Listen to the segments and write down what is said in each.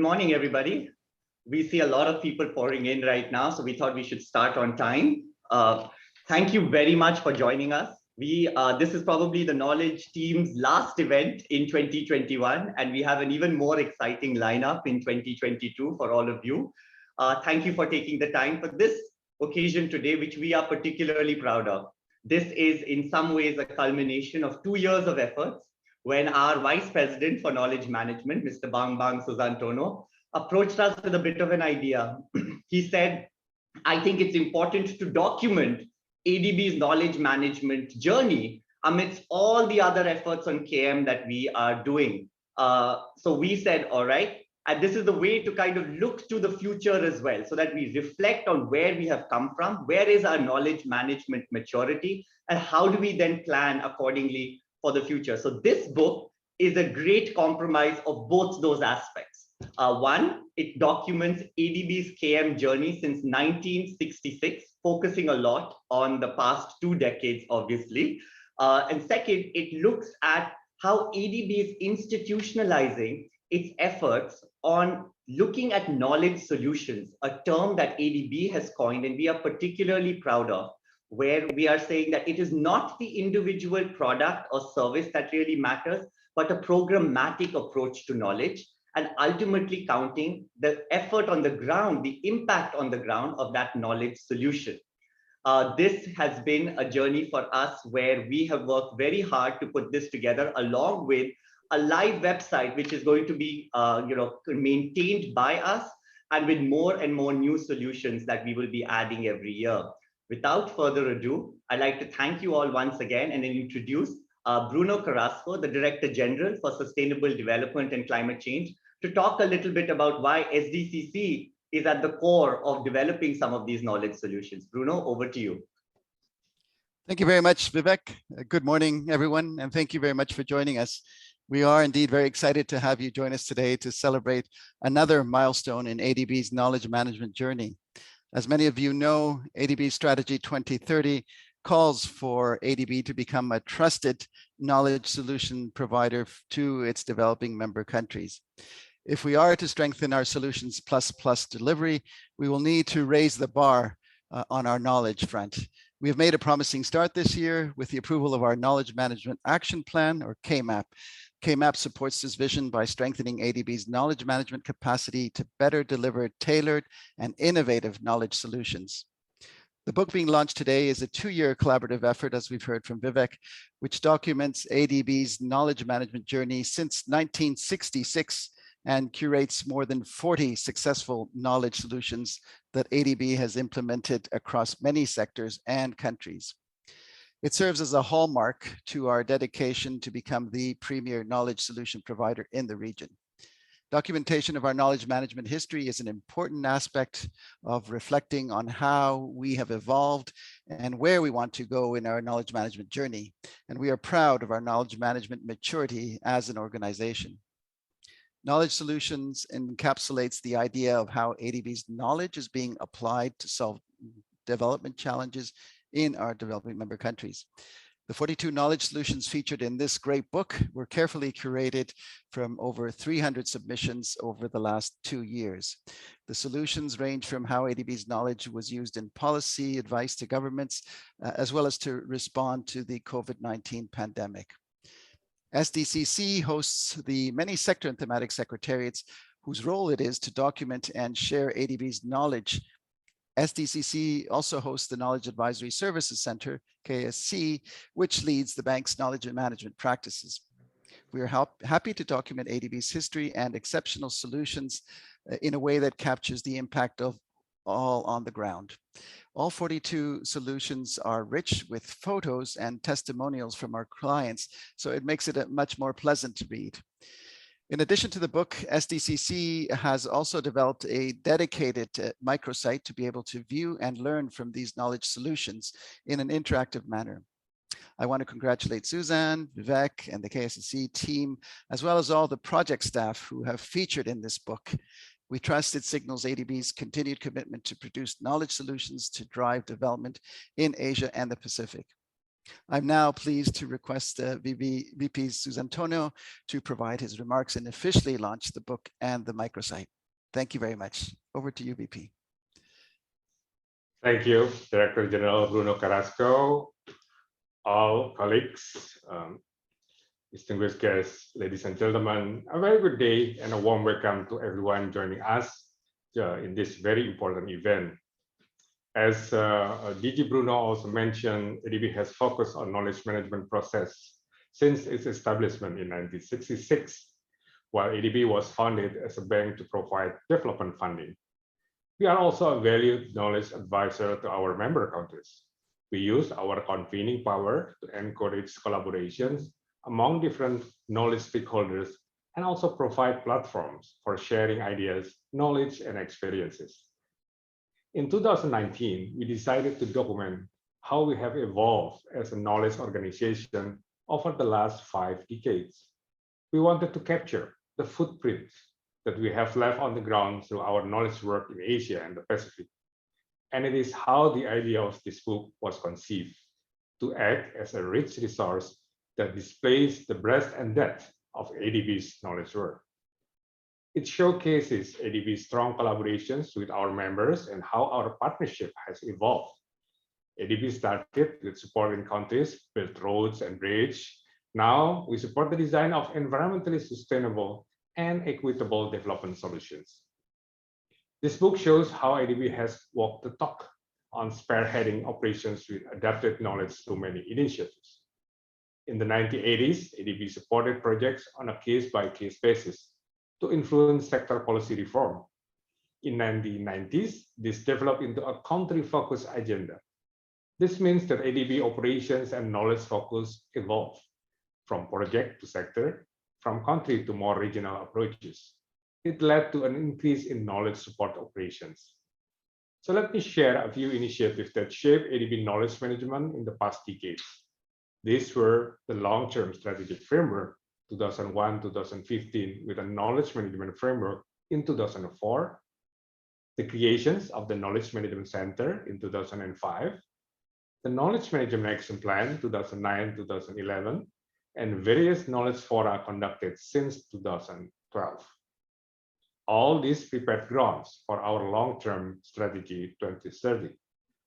morning, everybody. We see a lot of people pouring in right now, so we thought we should start on time. Thank you very much for joining us. This is probably the Knowledge team's last event in 2021, and we have an even more exciting lineup in 2022 for all of you. Thank you for taking the time for this occasion today, which we are particularly proud of. This is in some ways a culmination of 2 years of efforts when our Vice President for Knowledge Management, Mr. Bang Susantono, approached us with a bit of an idea. He said, I think it's important to document ADB's knowledge management journey amidst all the other efforts on KM that we are doing. So we said, all right, and this is the way to kind of look to the future as well, so that we reflect on where we have come from, where is our knowledge management maturity, and how do we then plan accordingly for the future. So this book is a great compromise of both those aspects. One, it documents ADB's KM journey since 1966, focusing a lot on the past 2 decades, obviously. And second, it looks at how ADB is institutionalizing its efforts on looking at knowledge solutions, a term that ADB has coined and we are particularly proud of, where we are saying that it is not the individual product or service that really matters, but a programmatic approach to knowledge, and ultimately counting the effort on the ground, the impact on the ground of that knowledge solution. This has been a journey for us where we have worked very hard to put this together, along with a live website, which is going to be maintained by us, and with more and more new solutions that we will be adding every year. Without further ado, I'd like to thank you all once again and then introduce Bruno Carrasco, the Director General for Sustainable Development and Climate Change, to talk a little bit about why SDCC is at the core of developing some of these knowledge solutions. Bruno, over to you. Thank you very much, Vivek. Good morning, everyone, and thank you very much for joining us. We are indeed very excited to have you join us today to celebrate another milestone in ADB's knowledge management journey. As many of you know, ADB Strategy 2030 calls for ADB to become a trusted knowledge solution provider to its developing member countries. If we are to strengthen our Solutions Plus delivery, we will need to raise the bar on our knowledge front. We have made a promising start this year with the approval of our Knowledge Management Action Plan, or KMAP. KMAP supports this vision by strengthening ADB's knowledge management capacity to better deliver tailored and innovative knowledge solutions. The book being launched today is a 2-year collaborative effort, as we've heard from Vivek, which documents ADB's knowledge management journey since 1966 and curates more than 40 successful knowledge solutions that ADB has implemented across many sectors and countries. It serves as a hallmark to our dedication to become the premier knowledge solution provider in the region. Documentation of our knowledge management history is an important aspect of reflecting on how we have evolved and where we want to go in our knowledge management journey. And we are proud of our knowledge management maturity as an organization. Knowledge Solutions encapsulates the idea of how ADB's knowledge is being applied to solve development challenges in our developing member countries. The 42 knowledge solutions featured in this great book were carefully curated from over 300 submissions over the last 2 years. The solutions range from how ADB's knowledge was used in policy advice to governments, as well as to respond to the COVID-19 pandemic. SDCC hosts the many sector and thematic secretariats whose role it is to document and share ADB's knowledge. SDCC also hosts the Knowledge Advisory Services Center, KSC, which leads the bank's knowledge management practices. We are happy to document ADB's history and exceptional solutions in a way that captures the impact of all on the ground. All 42 solutions are rich with photos and testimonials from our clients, so it makes it much more pleasant to read. In addition to the book, SDCC has also developed a dedicated microsite to be able to view and learn from these knowledge solutions in an interactive manner. I want to congratulate Suzanne, Vivek, and the KSC team, as well as all the project staff who have featured in this book. We trust it signals ADB's continued commitment to produce knowledge solutions to drive development in Asia and the Pacific. I'm now pleased to request VP Susantonio to provide his remarks and officially launch the book and the microsite. Thank you very much. Over to you, VP. Thank you, Director General Bruno Carrasco, all colleagues, distinguished guests, ladies and gentlemen, a very good day and a warm welcome to everyone joining us in this very important event. As DG Bruno also mentioned, ADB has focused on knowledge management process since its establishment in 1966, while ADB was founded as a bank to provide development funding. We are also a valued knowledge advisor to our member countries. We use our convening power to encourage collaborations among different knowledge stakeholders and also provide platforms for sharing ideas, knowledge, and experiences. In 2019, we decided to document how we have evolved as a knowledge organization over the last 5 decades. We wanted to capture the footprints that we have left on the ground through our knowledge work in Asia and the Pacific. And it is how the idea of this book was conceived, to act as a rich resource that displays the breadth and depth of ADB's knowledge work. It showcases ADB's strong collaborations with our members and how our partnership has evolved. ADB started with supporting countries build roads and bridges. Now we support the design of environmentally sustainable and equitable development solutions. This book shows how ADB has walked the talk on spearheading operations with adapted knowledge through many initiatives. In the 1980s, ADB supported projects on a case-by-case basis to influence sector policy reform. In the 1990s, this developed into a country-focused agenda. This means that ADB operations and knowledge focus evolved from project to sector, from country to more regional approaches. It led to an increase in knowledge support operations. So let me share a few initiatives that shaped ADB knowledge management in the past decades. These were the long-term strategic framework, 2001-2015, with a knowledge management framework in 2004, the creations of the Knowledge Management Center in 2005, the Knowledge Management Action Plan 2009-2011, and various knowledge fora conducted since 2012. All these prepared grounds for our long-term strategy 2030,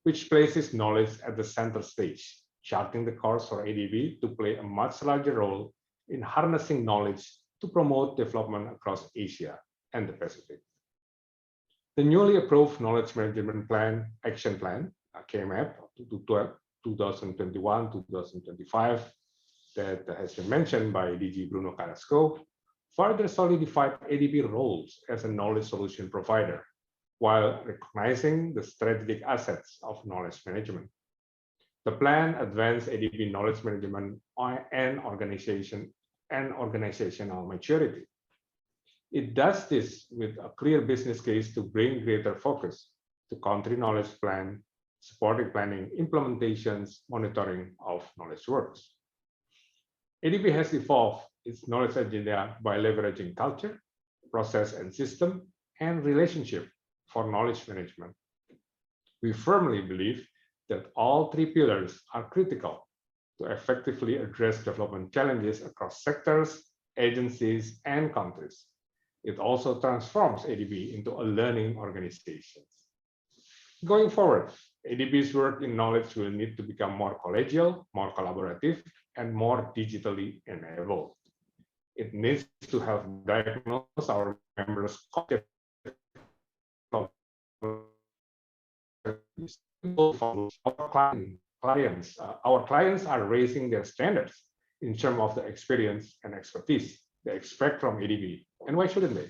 which places knowledge at the center stage, charting the course for ADB to play a much larger role in harnessing knowledge to promote development across Asia and the Pacific. The newly approved Knowledge Management Plan, Action Plan, KMAP 2021-2025, that has been mentioned by DG Bruno Carrasco, further solidified ADB roles as a knowledge solution provider, while recognizing the strategic assets of knowledge management. The plan advanced ADB knowledge management and organizational maturity. It does this with a clear business case to bring greater focus to country knowledge plan, supporting planning, implementations, monitoring of knowledge works. ADB has evolved its knowledge agenda by leveraging culture, process and system, and relationship for knowledge management. We firmly believe that all 3 pillars are critical to effectively address development challenges across sectors, agencies, and countries. It also transforms ADB into a learning organization. Going forward, ADB's work in knowledge will need to become more collegial, more collaborative, and more digitally enabled. It needs to help diagnose our members' our clients are raising their standards in terms of the experience and expertise they expect from ADB. And why shouldn't they?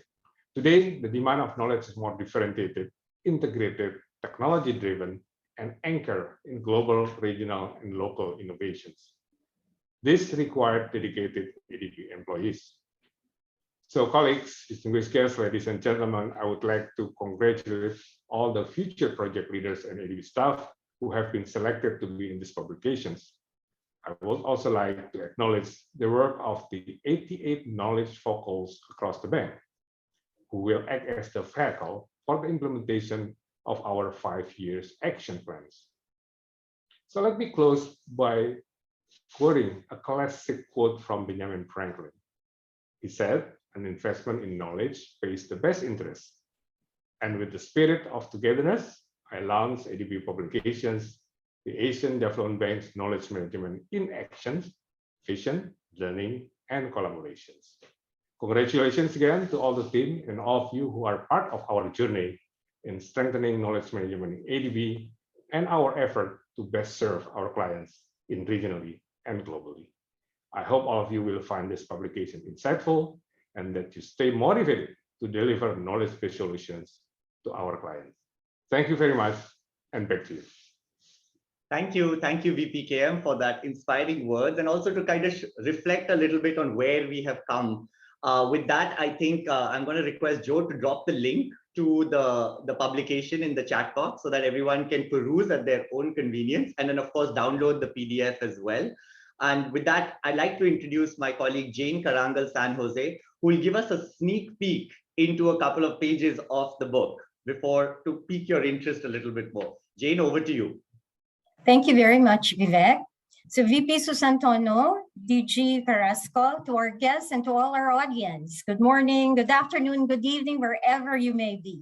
Today, the demand of knowledge is more differentiated, integrated, technology-driven, and anchored in global, regional, and local innovations. This required dedicated ADB employees. So colleagues, distinguished guests, ladies and gentlemen, I would like to congratulate all the future project leaders and ADB staff who have been selected to be in these publications. I would also like to acknowledge the work of the 88 knowledge focals across the bank, who will act as the vehicle for the implementation of our 5 years action plans. So let me close by quoting a classic quote from Benjamin Franklin. He said, "An investment in knowledge pays the best interest." And with the spirit of togetherness, I launched ADB Publications, the Asian Development Bank's Knowledge Management in Action, Vision, Learning, and Collaborations. Congratulations again to all the team and all of you who are part of our journey in strengthening knowledge management in ADB and our effort to best serve our clients in regionally and globally. I hope all of you will find this publication insightful and that you stay motivated to deliver knowledge-based solutions to our clients. Thank you very much, and back to you. Thank you, VPKM, for that inspiring words, and also to kind of reflect a little bit on where we have come. With that, I think I'm going to request Joe to drop the link to the publication in the chat box so that everyone can peruse at their own convenience, and then of course download the PDF as well. And with that, I'd like to introduce my colleague Jane Karangal San Jose, who will give us a sneak peek into a couple of pages of the book to pique your interest a little bit more. Jane, over to you. Thank you very much, Vivek. So VP Susantono, DG Carrasco, to our guests and to all our audience, good morning, good afternoon, good evening, wherever you may be.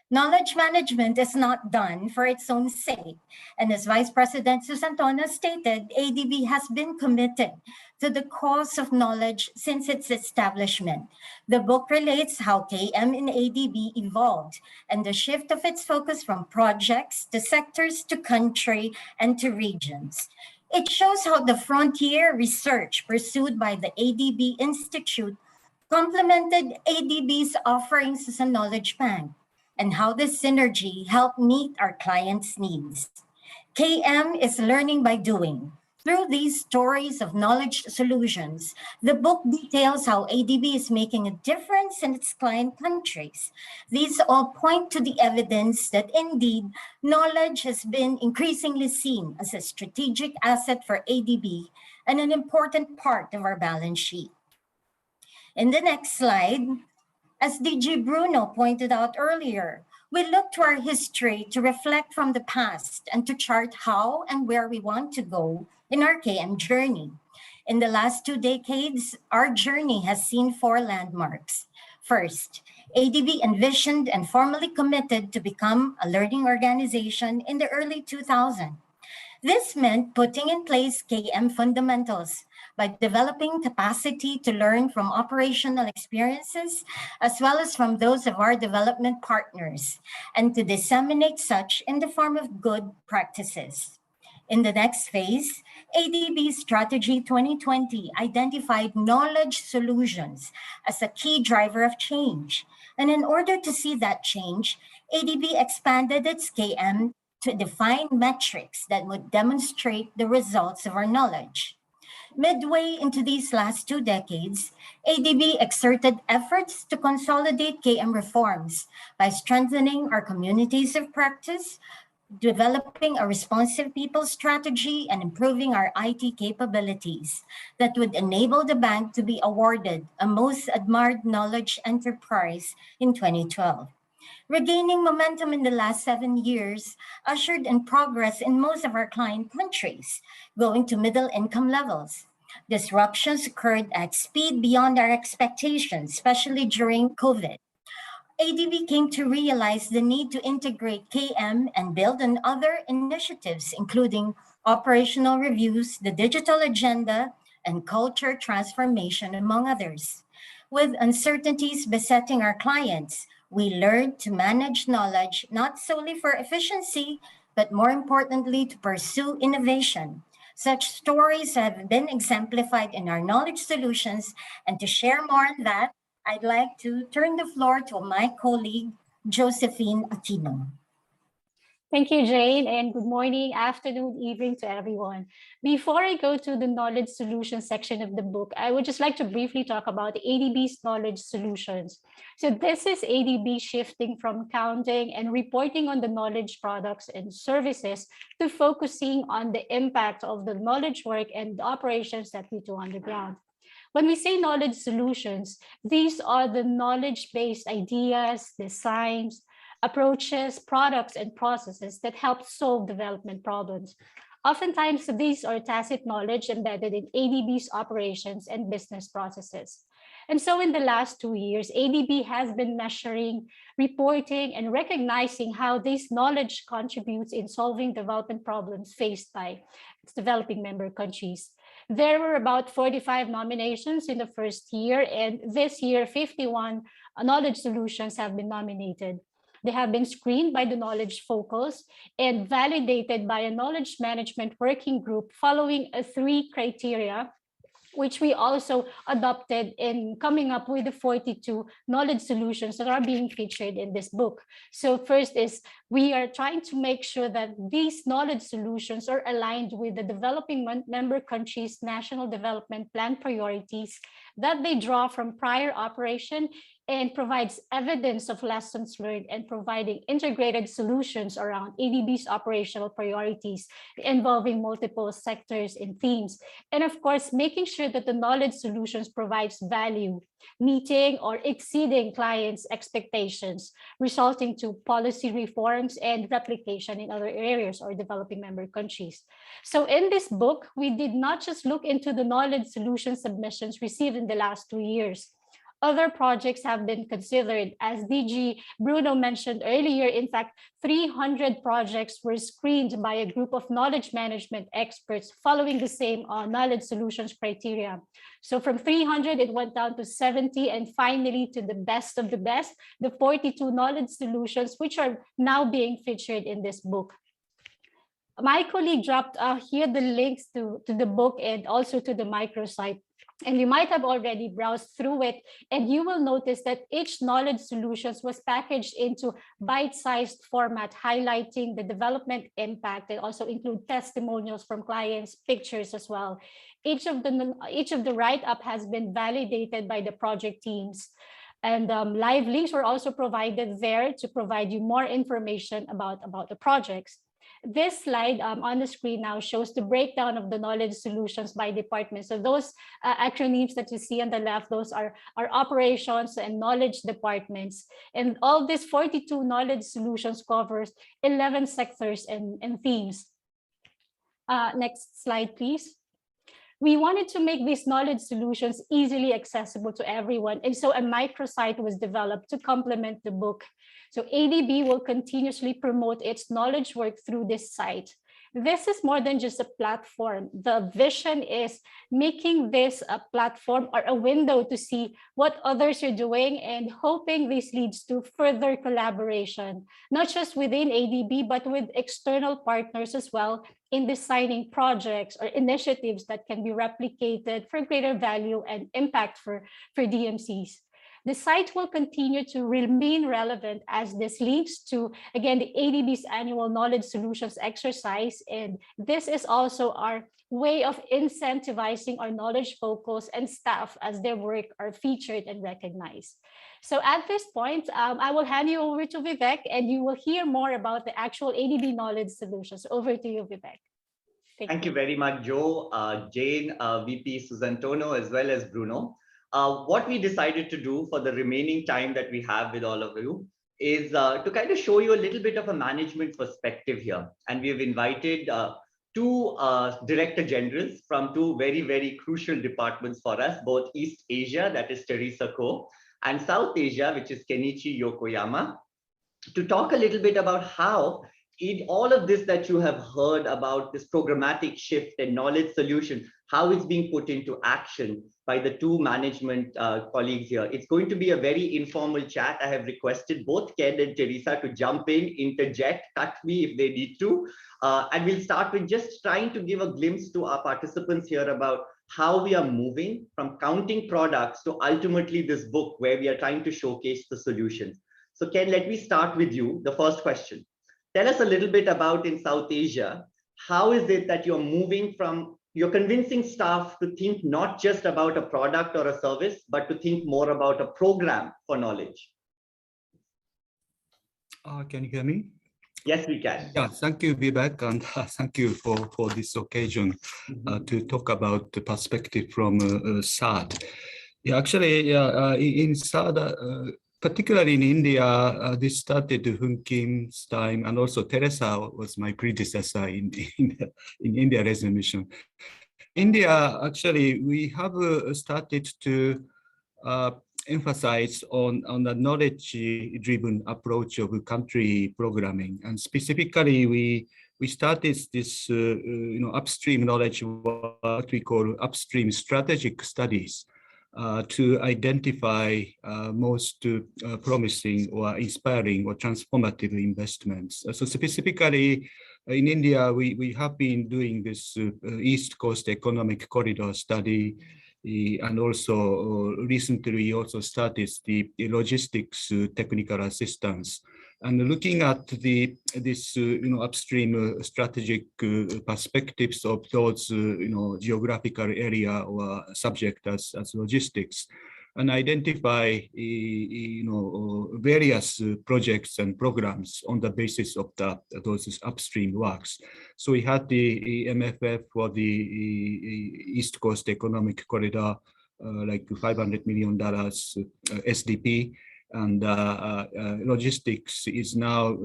Knowledge management is not done for its own sake. And as Vice President Susantono stated, ADB has been committed to the cause of knowledge since its establishment. The book relates how KM in ADB evolved and the shift of its focus from projects to sectors to country and to regions. It shows how the frontier research pursued by the ADB Institute complemented ADB's offerings as a knowledge bank, and how this synergy helped meet our clients' needs. KM is learning by doing. Through these stories of knowledge solutions, the book details how ADB is making a difference in its client countries. These all point to the evidence that indeed knowledge has been increasingly seen as a strategic asset for ADB and an important part of our balance sheet. In the next slide, as DG Bruno pointed out earlier, we look to our history to reflect from the past and to chart how and where we want to go in our KM journey. In the last 2 decades, our journey has seen 4 landmarks. First, ADB envisioned and formally committed to become a learning organization in the early 2000s. This meant putting in place KM fundamentals by developing capacity to learn from operational experiences as well as from those of our development partners, and to disseminate such in the form of good practices. In the next phase, ADB Strategy 2020 identified knowledge solutions as a key driver of change. And in order to see that change, ADB expanded its KM to define metrics that would demonstrate the results of our knowledge. Midway into these last 2 decades, ADB exerted efforts to consolidate KM reforms by strengthening our communities of practice, developing a responsive people strategy, and improving our IT capabilities that would enable the bank to be awarded a Most Admired Knowledge Enterprise in 2012. Regaining momentum in the last 7 years ushered in progress in most of our client countries, going to middle income levels. Disruptions occurred at speed beyond our expectations, especially during COVID. ADB came to realize the need to integrate KM and build on other initiatives, including operational reviews, the digital agenda, and culture transformation, among others. With uncertainties besetting our clients, we learned to manage knowledge not solely for efficiency, but more importantly, to pursue innovation. Such stories have been exemplified in our knowledge solutions, and to share more on that, I'd like to turn the floor to my colleague, Josephine Aquino. Thank you, Jane, and good morning, afternoon, evening to everyone. Before I go to the knowledge solutions section of the book, I would just like to briefly talk about ADB's knowledge solutions. So this is ADB shifting from counting and reporting on the knowledge products and services to focusing on the impact of the knowledge work and the operations that we do on the ground. When we say knowledge solutions, these are the knowledge-based ideas, designs, approaches, products, and processes that help solve development problems. Oftentimes, these are tacit knowledge embedded in ADB's operations and business processes. And so in the last 2 years, ADB has been measuring, reporting, and recognizing how this knowledge contributes in solving development problems faced by its developing member countries. There were about 45 nominations in the first year, and this year, 51 knowledge solutions have been nominated. They have been screened by the knowledge focus and validated by a knowledge management working group following 3 criteria, which we also adopted in coming up with the 42 knowledge solutions that are being featured in this book. So first is we are trying to make sure that these knowledge solutions are aligned with the developing member countries' national development plan priorities, that they draw from prior operation and provides evidence of lessons learned and providing integrated solutions around ADB's operational priorities involving multiple sectors and themes. And of course, making sure that the knowledge solutions provides value, meeting or exceeding clients' expectations, resulting to policy reforms and replication in other areas or developing member countries. So in this book, we did not just look into the knowledge solution submissions received in the last 2 years. Other projects have been considered. As DG Bruno mentioned earlier, in fact, 300 projects were screened by a group of knowledge management experts following the same knowledge solutions criteria. So from 300, it went down to 70, and finally to the best of the best, the 42 knowledge solutions, which are now being featured in this book. My colleague dropped here the links to the book and also to the microsite. And you might have already browsed through it, and you will notice that each knowledge solutions was packaged into bite-sized format, highlighting the development impact, and also include testimonials from clients, pictures as well. Each of the write-up has been validated by the project teams. And live links were also provided there to provide you more information about the projects. This slide on the screen now shows the breakdown of the knowledge solutions by department. So those acronyms that you see on the left, those are operations and knowledge departments. And all these 42 knowledge solutions covers 11 sectors and themes. Next slide, please. We wanted to make these knowledge solutions easily accessible to everyone. And so a microsite was developed to complement the book. So ADB will continuously promote its knowledge work through this site. This is more than just a platform. The vision is making this a platform or a window to see what others are doing, and hoping this leads to further collaboration, not just within ADB, but with external partners as well in designing projects or initiatives that can be replicated for greater value and impact for DMCs. The site will continue to remain relevant as this leads to, again, the ADB's annual knowledge solutions exercise. And this is also our way of incentivizing our knowledge focus and staff as their work are featured and recognized. So at this point, I will hand you over to Vivek, and you will hear more about the actual ADB knowledge solutions. Over to you, Vivek. Thank you very much, Joe, Jane, VP Susantono, as well as Bruno. What we decided to do for the remaining time that we have with all of you is to kind of show you a little bit of a management perspective here. And we have invited two director generals from two very, very crucial departments for us, both East Asia, that is Teresa Ko, and South Asia, which is Kenichi Yokoyama, to talk a little bit about how in all of this that you have heard about this programmatic shift and knowledge solution, how it's being put into action by the two management colleagues here. It's going to be a very informal chat. I have requested both Ken and Teresa to jump in, interject, cut me if they need to. And we'll start with just trying to give a glimpse to our participants here about how we are moving from counting products to ultimately this book where we are trying to showcase the solutions. So Ken, let me start with you. The first question. Tell us a little bit about in South Asia, how is it that you're moving from, you're convincing staff to think not just about a product or a service, but to think more about a program for knowledge? Can you hear me? Yes, we can. Yeah, thank you, Vivek, and thank you for this occasion to talk about the perspective from SAD. Yeah, actually, in SAD, particularly in India, this started Hun Kim's time, and also Teresa was my predecessor in India resolution. India, actually, we have started to emphasize on the knowledge-driven approach of country programming, and specifically, we started this upstream knowledge, what we call upstream strategic studies, to identify most promising or inspiring or transformative investments. So specifically in India, we have been doing this East Coast Economic Corridor study, and also recently we also started the logistics technical assistance. And looking at this upstream strategic perspectives of those geographical area or subject as logistics, and identify various projects and programs on the basis of those upstream works. So we had the MFF for the East Coast Economic Corridor, like $500 million SDP. And logistics is now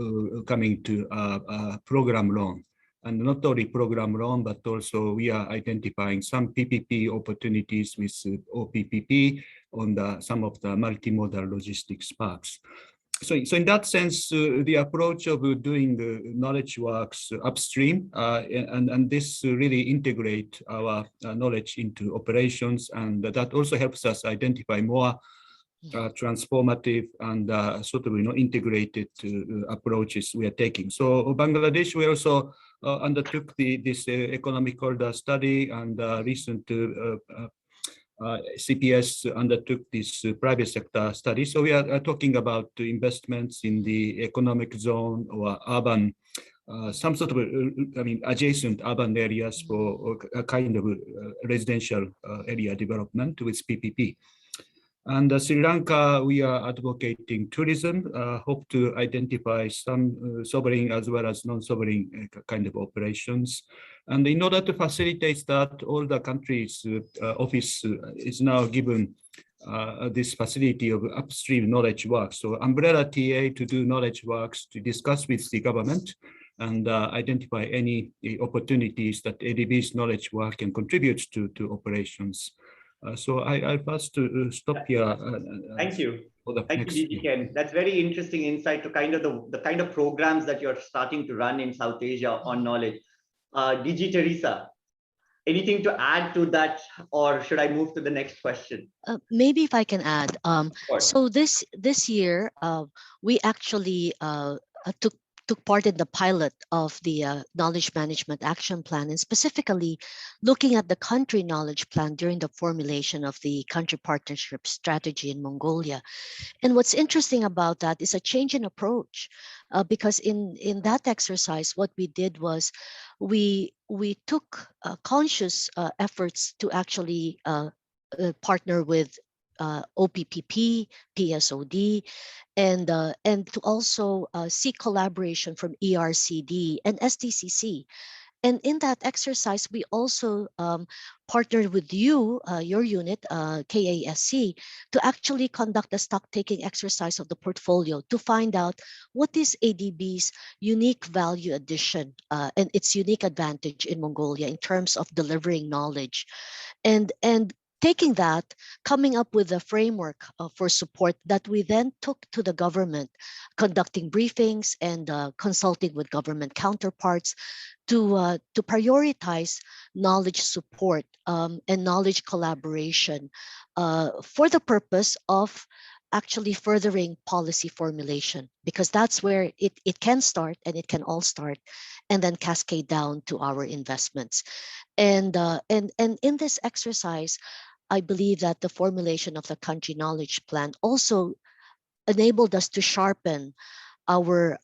coming to a program loan. And not only program loan, but also we are identifying some PPP opportunities with OPPP on some of the multimodal logistics parks. So in that sense, the approach of doing the knowledge works upstream, and this really integrate our knowledge into operations, and that also helps us identify more transformative and sort of integrated approaches we are taking. So Bangladesh, we also undertook this economic corridor study, and recent CPS undertook this private sector study. So we are talking about investments in the economic zone or urban, some sort of, adjacent urban areas for a kind of residential area development with PPP. And Sri Lanka, we are advocating tourism, hope to identify some sovereign as well as non-sovereign kind of operations. And in order to facilitate that, all the countries' office is now given this facility of upstream knowledge work. So umbrella TA to do knowledge works, to discuss with the government and identify any opportunities that ADB's knowledge work can contribute to operations. So I'll first stop here. Thank you. Thank you, DG Ken. That's very interesting insight to kind of the kind of programs that you're starting to run in South Asia on knowledge. DG Teresa, anything to add to that, or should I move to the next question? Maybe if I can add. So this year, we actually took part in the pilot of the Knowledge Management Action Plan, and specifically looking at the country knowledge plan during the formulation of the country partnership strategy in Mongolia. And what's interesting about that is a change in approach, because in that exercise, what we did was we took conscious efforts to actually partner with OPPP, PSOD, and to also seek collaboration from ERCD and SDCC. And in that exercise, we also partnered with you, your unit, KASC, to actually conduct a stock-taking exercise of the portfolio to find out what is ADB's unique value addition and its unique advantage in Mongolia in terms of delivering knowledge. And taking that, coming up with a framework for support that we then took to the government, conducting briefings and consulting with government counterparts to prioritize knowledge support and knowledge collaboration for the purpose of actually furthering policy formulation, because that's where it can start, and it can all start and then cascade down to our investments. And in this exercise, I believe that the formulation of the country knowledge plan also enabled us to sharpen our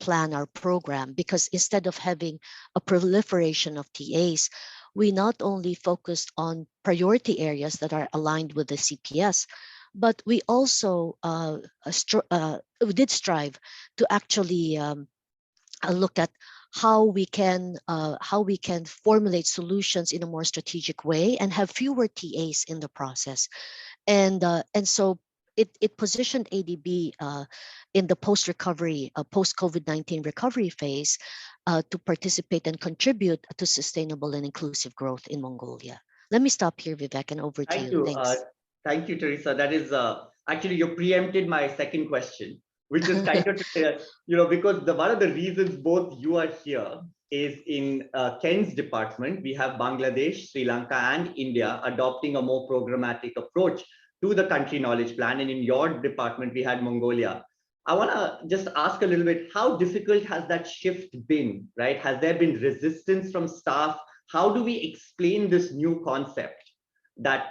plan, our program, because instead of having a proliferation of TAs, we not only focused on priority areas that are aligned with the CPS, but we also we did strive to actually look at how we can formulate solutions in a more strategic way and have fewer TAs in the process. And so it positioned ADB in the post-recovery, post-COVID-19 recovery phase to participate and contribute to sustainable and inclusive growth in Mongolia. Let me stop here, Vivek, and over to Thank you. you. Thanks. Thank you, Teresa. That is actually, you preempted my second question, which is kind of, because one of the reasons both you are here is in Ken's department, we have Bangladesh, Sri Lanka, and India adopting a more programmatic approach to the country knowledge plan. And in your department, we had Mongolia. I want to just ask a little bit, how difficult has that shift been, right? Has there been resistance from staff? How do we explain this new concept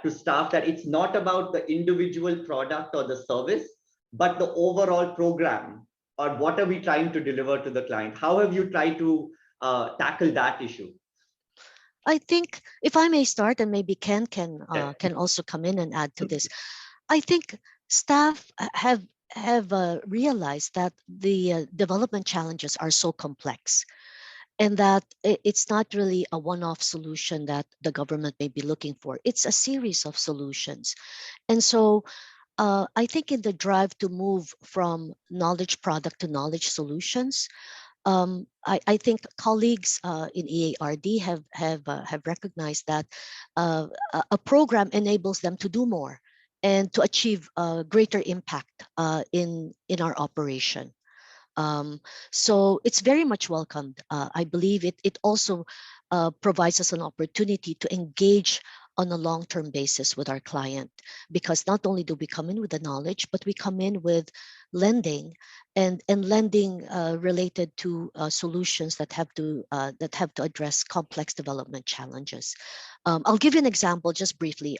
to staff, that it's not about the individual product or the service, but the overall program, or what are we trying to deliver to the client? How have you tried to tackle that issue? I think if I may start, and maybe Ken can also come in and add to this. I think staff have realized that the development challenges are so complex, and that it's not really a one-off solution that the government may be looking for. It's a series of solutions. And so I think in the drive to move from knowledge product to knowledge solutions, I think colleagues in EARD have recognized that a program enables them to do more and to achieve greater impact in our operation. So it's very much welcomed. I believe it also provides us an opportunity to engage on a long-term basis with our client, because not only do we come in with the knowledge, but we come in with lending and lending related to solutions that have to address complex development challenges. I'll give you an example just briefly.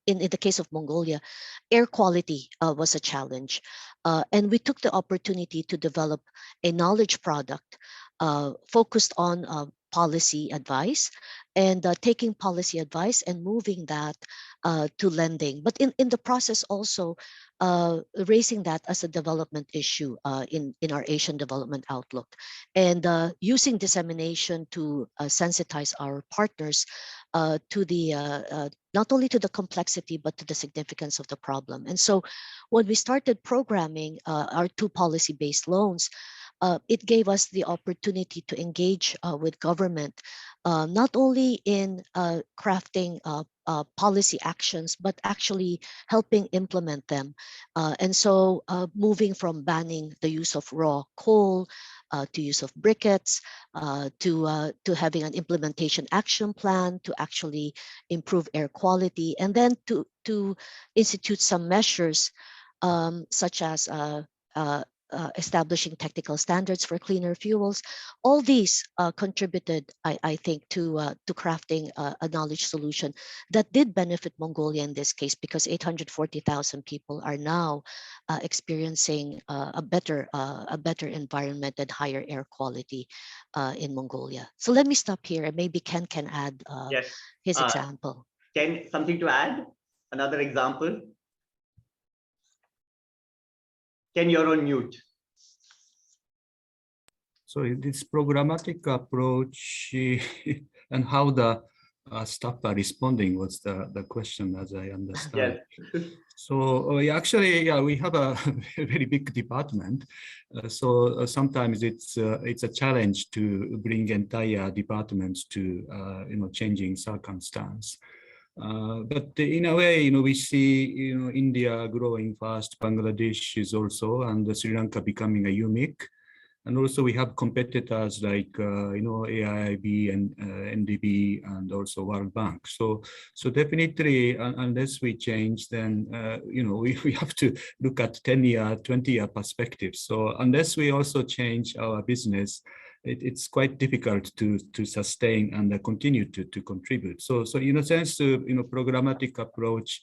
In the case of Mongolia, air quality was a challenge. And we took the opportunity to develop a knowledge product focused on policy advice, and taking policy advice and moving that to lending. But in the process also raising that as a development issue in our Asian Development Outlook, and using dissemination to sensitize our partners to the not only to the complexity, but to the significance of the problem. And so when we started programming our 2 policy-based loans, it gave us the opportunity to engage with government, not only in crafting policy actions, but actually helping implement them. And so moving from banning the use of raw coal to use of briquettes, to having an implementation action plan to actually improve air quality, and then to institute some measures such as establishing technical standards for cleaner fuels. All these contributed, I think, to crafting a knowledge solution that did benefit Mongolia in this case, because 840,000 people are now experiencing a better environment and higher air quality in Mongolia. So let me stop here, and maybe Ken can add his example. Ken, something to add? Another example? Ken, you're on mute. So this programmatic approach and how the staff are responding was the question, as I understand. Yes. So actually, we have a very big department. So sometimes it's a challenge to bring entire departments to changing circumstance. But in a way, we see India growing fast, Bangladesh is also, and Sri Lanka becoming a unique. And also we have competitors like AIB and ADB and also World Bank. So definitely, unless we change, then we have to look at 10-year, 20-year perspectives. So unless we also change our business, it's quite difficult to sustain and continue to contribute. So in a sense, programmatic approach,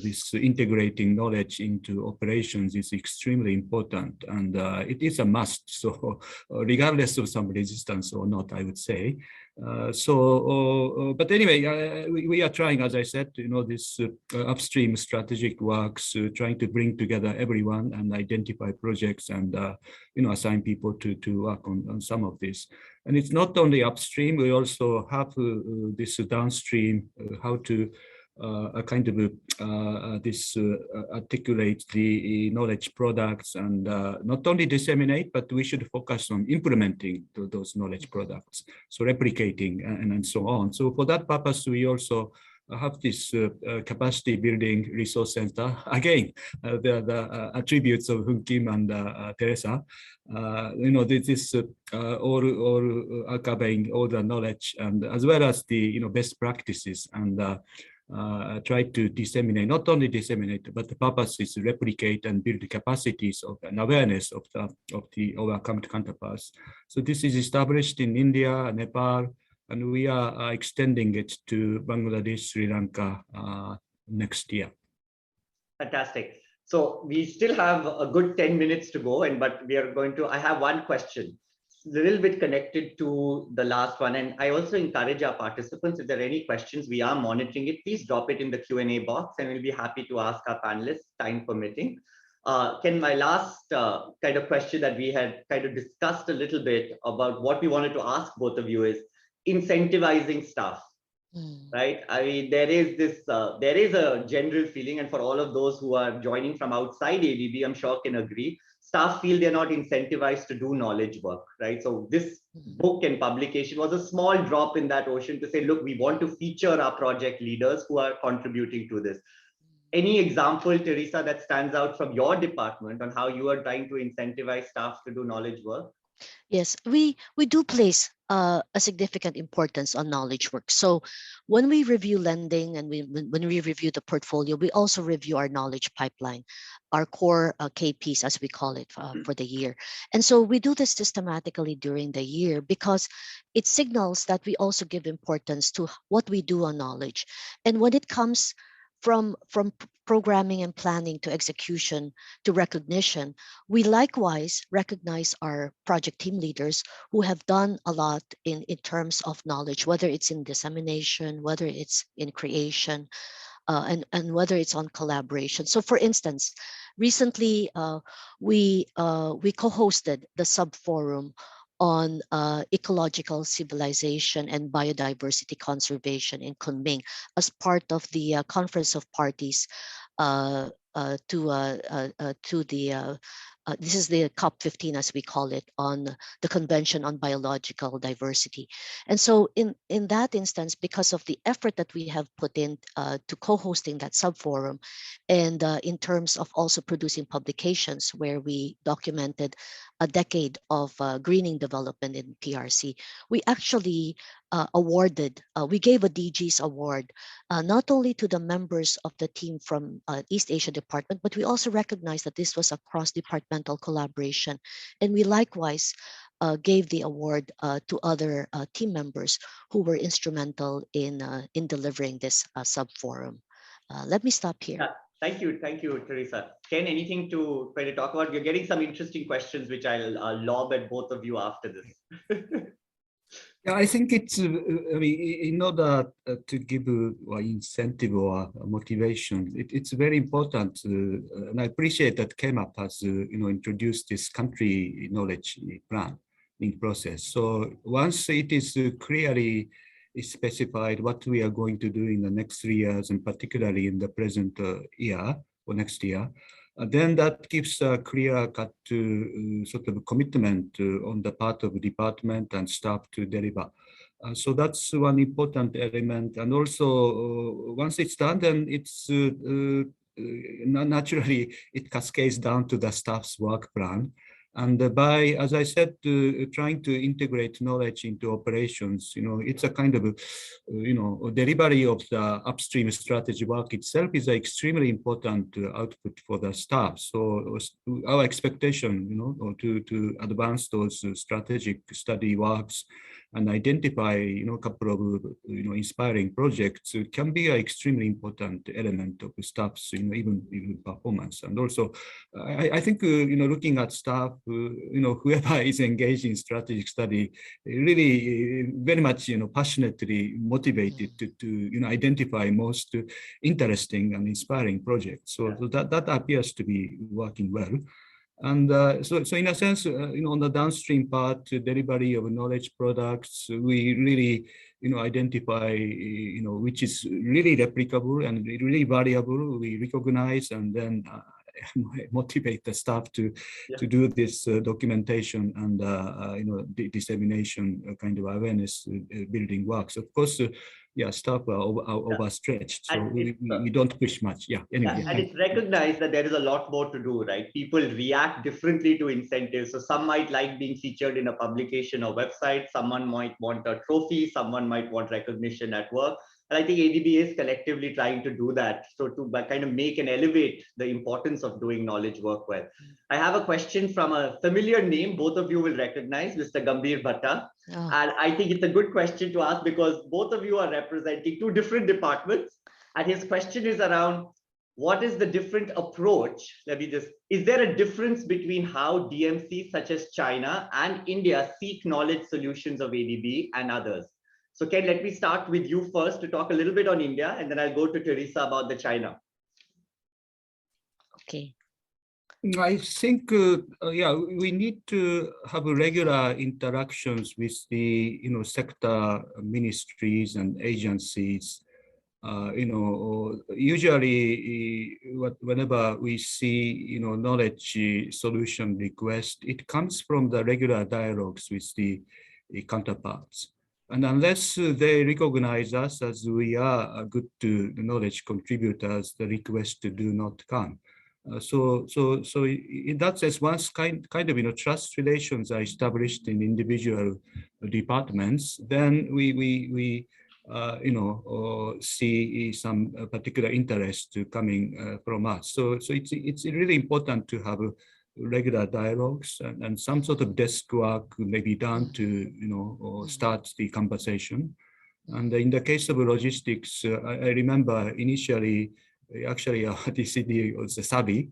this integrating knowledge into operations is extremely important, and it is a must. So regardless of some resistance or not, I would say. But anyway, we are trying, as I said, this upstream strategic works, trying to bring together everyone and identify projects and assign people to work on some of this. And it's not only upstream; we also have this downstream, how to a kind of articulate the knowledge products and not only disseminate, but we should focus on implementing those knowledge products, so replicating and so on. So for that purpose, we also have this capacity building resource center. Again, the attributes of Hoon Kim and Teresa. This is all archiving all the knowledge and as well as the best practices and try to disseminate, not only disseminate, but the purpose is to replicate and build the capacities of an awareness of our counterparts. So this is established in India, Nepal, and we are extending it to Bangladesh, Sri Lanka next year. Fantastic. So we still have a good 10 minutes to go, but I have one question. It's a little bit connected to the last one. And I also encourage our participants, if there are any questions, we are monitoring it, please drop it in the Q&A box and we'll be happy to ask our panelists, time permitting. Ken, my last kind of question that we had kind of discussed a little bit about what we wanted to ask both of you is incentivizing staff, right? I mean, there is a general feeling, and for all of those who are joining from outside ADB, I'm sure can agree, staff feel they're not incentivized to do knowledge work, right? So this book and publication was a small drop in that ocean to say, look, we want to feature our project leaders who are contributing to this. Any example, Teresa, that stands out from your department on how you are trying to incentivize staff to do knowledge work? Yes, we do place a significant importance on knowledge work. So when we review lending and when we review the portfolio, we also review our knowledge pipeline, our core KPs, as we call it, for the year. And so we do this systematically during the year because it signals that we also give importance to what we do on knowledge. And when it comes from programming and planning to execution to recognition, we likewise recognize our project team leaders who have done a lot in terms of knowledge, whether it's in dissemination, whether it's in creation, and whether it's on collaboration. So for instance, recently we co-hosted the sub-forum on ecological civilization and biodiversity conservation in Kunming as part of the Conference of Parties this is the COP15, as we call it, on the Convention on Biological Diversity. And so in that instance, because of the effort that we have put in to co-hosting that sub-forum, and in terms of also producing publications where we documented a decade of greening development in PRC, we actually we gave a DG's award, not only to the members of the team from East Asia Department, but we also recognized that this was a cross-departmental collaboration. And we likewise gave the award to other team members who were instrumental in delivering this sub-forum. Let me stop here. Yeah. Thank you, Teresa. Ken, anything to talk about? You're getting some interesting questions, which I'll lob at both of you after this. Yeah, I think it's, in order to give incentive or motivation, it's very important, and I appreciate that KMAP has, introduced this country knowledge planning process. So once it is clearly specified what we are going to do in the next 3 years, and particularly in the present year or next year, then that gives a clear-cut sort of commitment on the part of the department and staff to deliver. So that's one important element. And also, once it's done, then it's naturally, it cascades down to the staff's work plan. And by, as I said, trying to integrate knowledge into operations, it's a kind of, delivery of the upstream strategy work itself is an extremely important output for the staff. So our expectation, to advance those strategic study works and identify, a couple of, inspiring projects can be an extremely important element of the staff's, even performance. And also, I think, looking at staff, whoever is engaged in strategic study, really very much, passionately motivated to identify most interesting and inspiring projects. So that appears to be working well. And so in a sense, on the downstream part, delivery of knowledge products, we really identify, which is really replicable and really valuable. We recognize and then motivate the staff to do this documentation and dissemination kind of awareness building works. Of course, staff are overstretched, so we don't push much. Anyway. And it's recognized that there is a lot more to do, right? People react differently to incentives. So some might like being featured in a publication or website. Someone might want a trophy. Someone might want recognition at work. And I think ADB is collectively trying to do that. So to kind of make and elevate the importance of doing knowledge work well. I have a question from a familiar name. Both of you will recognize, Mr. Gambhir Bhatta. Oh. And I think it's a good question to ask because both of you are representing two different departments. And his question is around, what is the different approach? Is there a difference between how DMCs such as China and India seek knowledge solutions of ADB and others? So Ken, let me start with you first to talk a little bit on India, and then I'll go to Teresa about the China. Okay. I think, we need to have regular interactions with the, sector ministries and agencies. Usually, whenever we see, knowledge solution request, it comes from the regular dialogues with the counterparts. And unless they recognize us as we are good to knowledge contributors, the request do not come. So in that sense, once kind of trust relations are established in individual departments, then we see some particular interest coming from us. So it's really important to have regular dialogues and some sort of desk work may be done to start the conversation. And in the case of logistics, I remember initially actually our DCD was Sabi.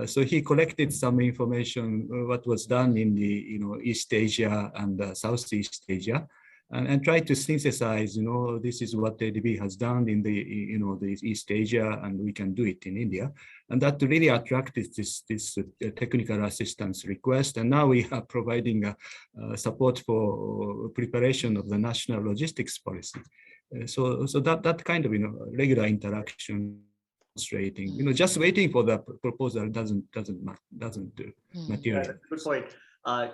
So he collected some information what was done in the East Asia and Southeast Asia, and tried to synthesize, this is what ADB has done in the the East Asia, and we can do it in India, and that really attracted this technical assistance request. And now we are providing support for preparation of the national logistics policy. So that kind of regular interaction. Just waiting for the proposal doesn't materialize. Good point.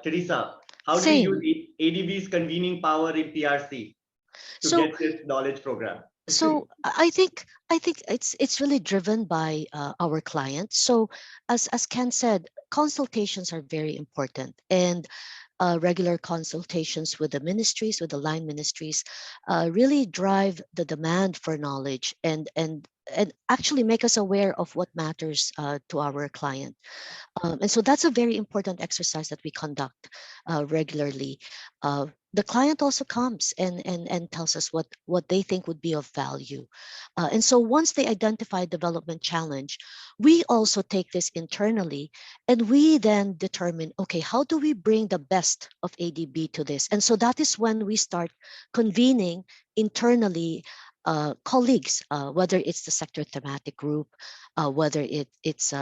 Teresa, how do you use ADB's convening power in PRC to get this knowledge program? So I think it's really driven by our clients. So as Ken said, consultations are very important, and regular consultations with the ministries, with the line ministries, really drive the demand for knowledge and actually make us aware of what matters to our client. And so that's a very important exercise that we conduct regularly. The client also comes and tells us what they think would be of value. And so once they identify development challenge, we also take this internally and we then determine, okay, how do we bring the best of ADB to this? And so that is when we start convening internally colleagues, whether it's the sector thematic group, whether it's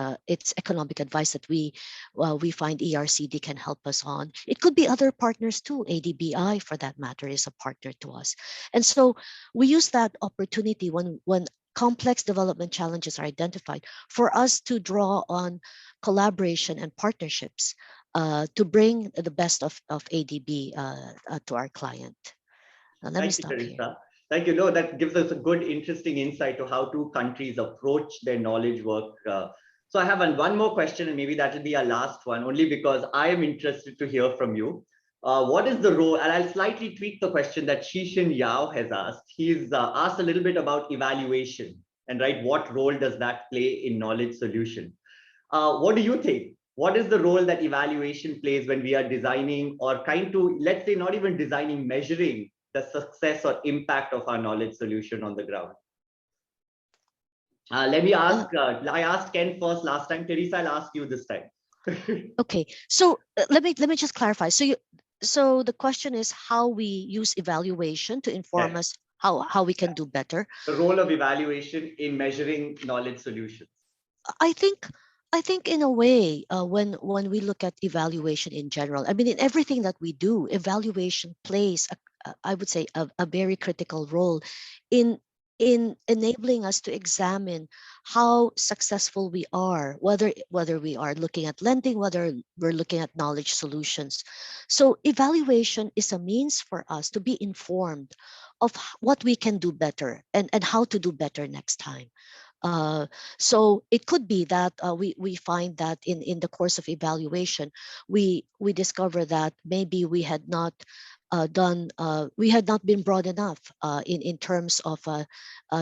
economic advice that we find ERCD can help us on. It could be other partners too. ADBI, for that matter, is a partner to us. And so we use that opportunity when complex development challenges are identified for us to draw on collaboration and partnerships to bring the best of ADB to our client. Let me stop here. Thank you. No, that gives us a good, interesting insight to how two countries approach their knowledge work. So I have one more question, and maybe that will be our last one, only because I am interested to hear from you. What is the role, and I'll slightly tweak the question that Shishin Yao has asked. He's asked a little bit about evaluation and what role does that play in knowledge solution? What do you think? What is the role that evaluation plays when we are designing or trying to, let's say, not even designing, measuring the success or impact of our knowledge solution on the ground? Let me ask, I asked Ken first last time. Teresa, I'll ask you this time. Okay, so let me just clarify. So the question is how we use evaluation to inform us how we can do better. The role of evaluation in measuring knowledge solutions. I think in a way, when we look at evaluation in general, I mean, in everything that we do, evaluation plays I would say, a very critical role in enabling us to examine how successful we are, whether we are looking at lending, whether we're looking at knowledge solutions. So evaluation is a means for us to be informed of what we can do better and how to do better next time. So it could be that we find that in the course of evaluation, we discover that maybe we had not we had not been broad enough in terms of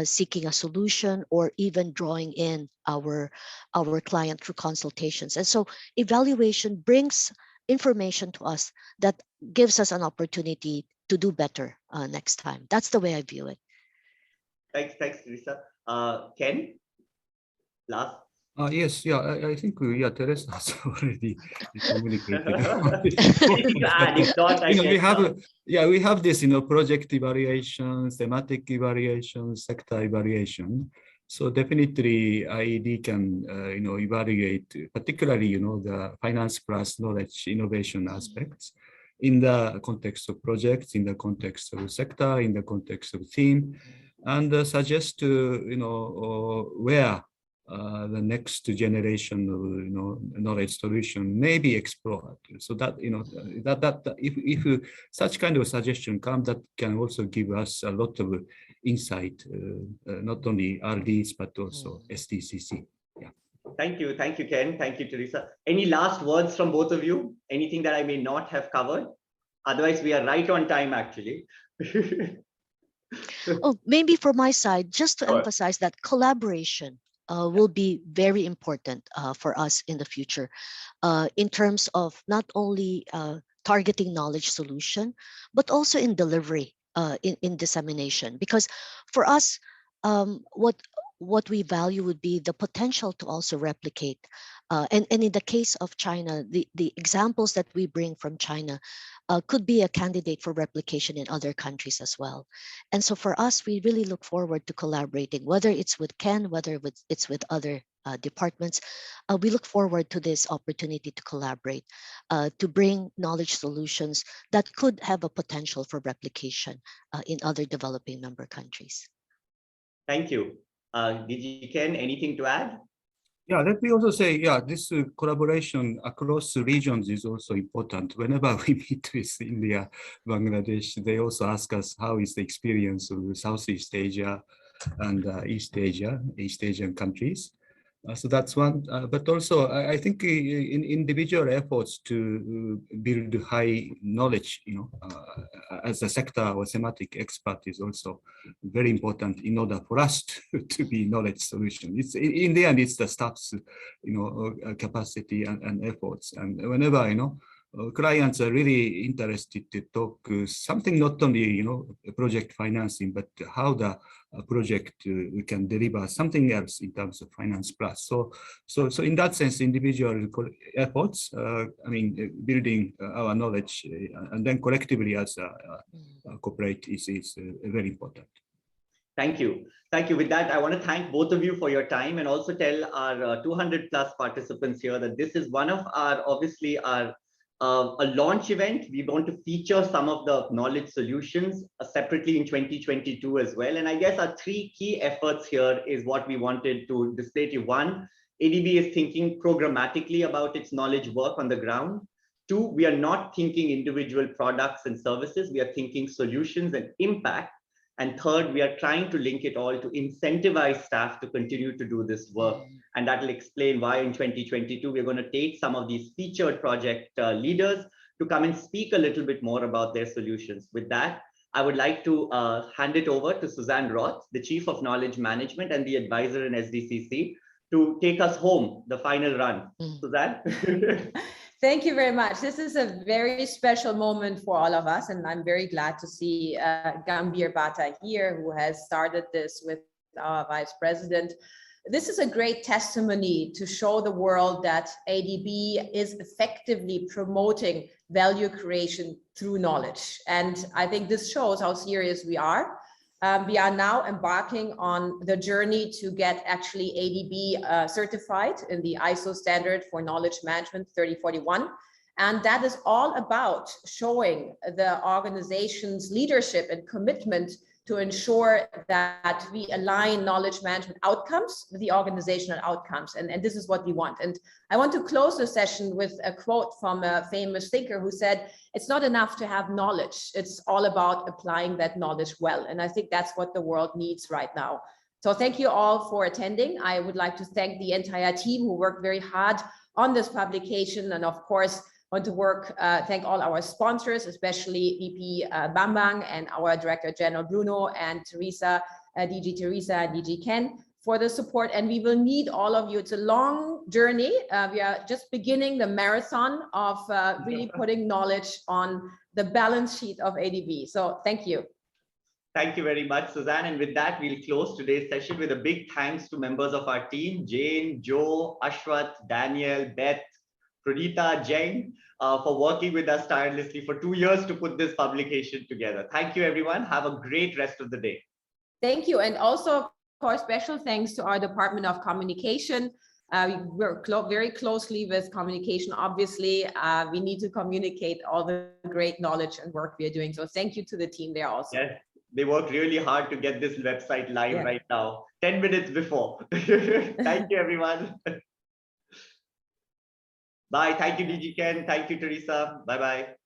seeking a solution or even drawing in our client through consultations. And so evaluation brings information to us that gives us an opportunity to do better next time. That's the way I view it. Thanks, Teresa. Ken, last. Yes, yeah, I think yeah, Teresa has already communicated. Anything to add? If not, I we have this, project evaluation, thematic evaluation, sector evaluation. So definitely IED can, evaluate particularly, the finance plus knowledge innovation aspects in the context of projects, in the context of sector, in the context of theme, and suggest, where the next generation of knowledge solution may be explored. So that if such kind of suggestion comes, that can also give us a lot of insight, not only RDs but also SDCC. Yeah. Thank you, Ken. Thank you, Teresa. Any last words from both of you? Anything that I may not have covered? Otherwise, we are right on time, actually. Oh, maybe from my side, just to emphasize that collaboration will be very important for us in the future in terms of not only targeting knowledge solution, but also in delivery, in dissemination. Because for us, what we value would be the potential to also replicate. And in the case of China, the examples that we bring from China could be a candidate for replication in other countries as well. And so for us, we really look forward to collaborating, whether it's with Ken, whether it's with other departments. We look forward to this opportunity to collaborate, to bring knowledge solutions that could have a potential for replication in other developing member countries. Thank you. DG Ken, anything to add? Yeah, let me also say, yeah, this collaboration across regions is also important. Whenever we meet with India, Bangladesh, they also ask us how is the experience of Southeast Asia and East Asian countries. So that's one, but also I think in individual efforts to build high knowledge, as a sector or thematic expert is also very important in order for us to be knowledge solution. It's in the end, it's the staff's, capacity and efforts. And whenever, clients are really interested to talk something not only, project financing, but how the project we can deliver something else in terms of finance plus. So in that sense, individual efforts, building our knowledge and then collectively as a corporate is very important. Thank you. With that, I want to thank both of you for your time and also tell our 200 plus participants here that this is one of our, obviously our a launch event. We want to feature some of the knowledge solutions separately in 2022 as well. And I guess our three key efforts here is what we wanted to display to you. One, ADB is thinking programmatically about its knowledge work on the ground. Two, we are not thinking individual products and services. We are thinking solutions and impact. And third, we are trying to link it all to incentivize staff to continue to do this work. And that will explain why in 2022, we're going to take some of these featured project leaders to come and speak a little bit more about their solutions. With that, I would like to hand it over to Suzanne Roth, the Chief of Knowledge Management and the advisor in SDCC, to take us home, the final run. Suzanne? Thank you very much. This is a very special moment for all of us, and I'm very glad to see Gambhir Bata here, who has started this with our Vice President. This is a great testimony to show the world that ADB is effectively promoting value creation through knowledge. And I think this shows how serious we are. We are now embarking on the journey to get actually ADB certified in the ISO standard for knowledge management 3041. And that is all about showing the organization's leadership and commitment to ensure that we align knowledge management outcomes with the organizational outcomes. And this is what we want. And I want to close the session with a quote from a famous thinker who said, it's not enough to have knowledge. It's all about applying that knowledge well. And I think that's what the world needs right now. So thank you all for attending. I would like to thank the entire team who worked very hard on this publication. And of course, want to thank all our sponsors, especially VP Bambang and our Director General Bruno and Teresa, DG Teresa and DG Ken for the support. And we will need all of you. It's a long journey. We are just beginning the marathon of really putting knowledge on the balance sheet of ADB. So thank you. Thank you very much, Suzanne. And with that, we'll close today's session with a big thanks to members of our team, Jane, Joe, Ashwath, Daniel, Beth, Pranita, Jane, for working with us tirelessly for 2 years to put this publication together. Thank you, everyone. Have a great rest of the day. Thank you. And also, of course, special thanks to our Department of Communication. We work very closely with communication. Obviously, we need to communicate all the great knowledge and work we are doing. So thank you to the team there also. Yes, they work really hard to get this website live right now, 10 minutes before. Thank you, everyone. Bye. Thank you, DG Ken. Thank you, Teresa. Bye-bye.